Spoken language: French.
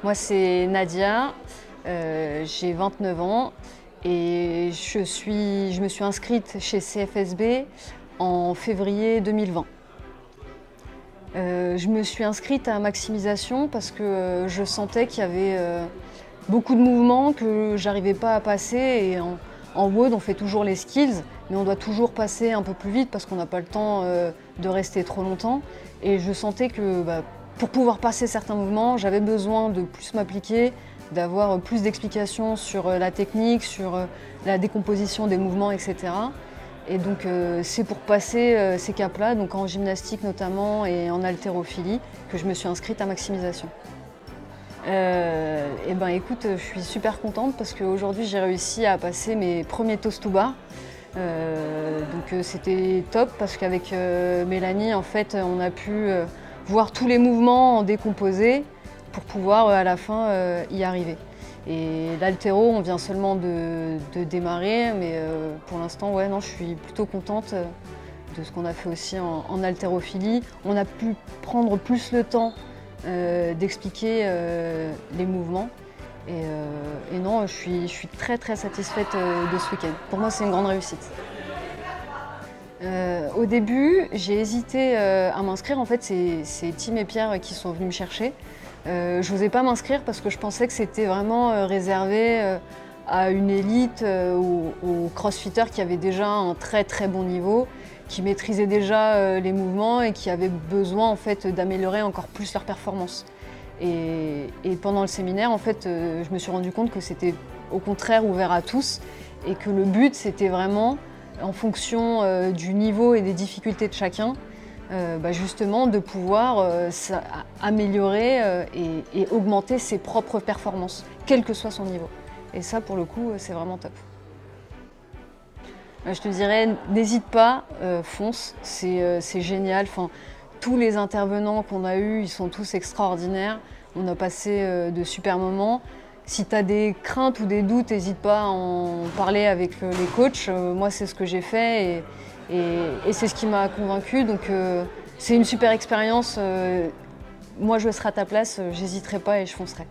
Moi, c'est Nadia, j'ai 29 ans et je me suis inscrite chez CFSB en février 2020. Je me suis inscrite à Maximisation parce que je sentais qu'il y avait beaucoup de mouvements que j'arrivais pas à passer. Et en WOD, on fait toujours les skills, mais on doit toujours passer un peu plus vite parce qu'on n'a pas le temps de rester trop longtemps. Et je sentais que pour pouvoir passer certains mouvements, j'avais besoin de plus m'appliquer, d'avoir plus d'explications sur la technique, sur la décomposition des mouvements, etc. Et donc c'est pour passer ces caps-là, donc en gymnastique notamment et en haltérophilie, que je me suis inscrite à Maximisation. Et ben écoute, je suis super contente parce qu'aujourd'hui j'ai réussi à passer mes premiers toes to bar. Donc c'était top parce qu'avec Mélanie, en fait, on a pu voir tous les mouvements en décomposé pour pouvoir à la fin y arriver. Et l'haltéro, on vient seulement de démarrer, mais pour l'instant, ouais, non, je suis plutôt contente de ce qu'on a fait aussi en haltérophilie. On a pu prendre plus le temps d'expliquer les mouvements. Et non, je suis très très satisfaite de ce week-end. Pour moi, c'est une grande réussite. Au début, j'ai hésité à m'inscrire. En fait, c'est Tim et Pierre qui sont venus me chercher. Je n'osais pas m'inscrire parce que je pensais que c'était vraiment réservé à une élite, aux crossfitters qui avaient déjà un très très bon niveau, qui maîtrisaient déjà les mouvements et qui avaient besoin en fait d'améliorer encore plus leur performance. Et pendant le séminaire, en fait, je me suis rendu compte que c'était au contraire ouvert à tous et que le but c'était vraiment, en fonction du niveau et des difficultés de chacun, justement de pouvoir améliorer et augmenter ses propres performances, quel que soit son niveau. Et ça, pour le coup, c'est vraiment top. Je te dirais, n'hésite pas, fonce, c'est génial. Enfin, tous les intervenants qu'on a eus, ils sont tous extraordinaires. On a passé de super moments. Si tu as des craintes ou des doutes, n'hésite pas à en parler avec les coachs. Moi, c'est ce que j'ai fait et c'est ce qui m'a convaincue. Donc, c'est une super expérience. Moi, je serai à ta place, j'hésiterai pas et je foncerai.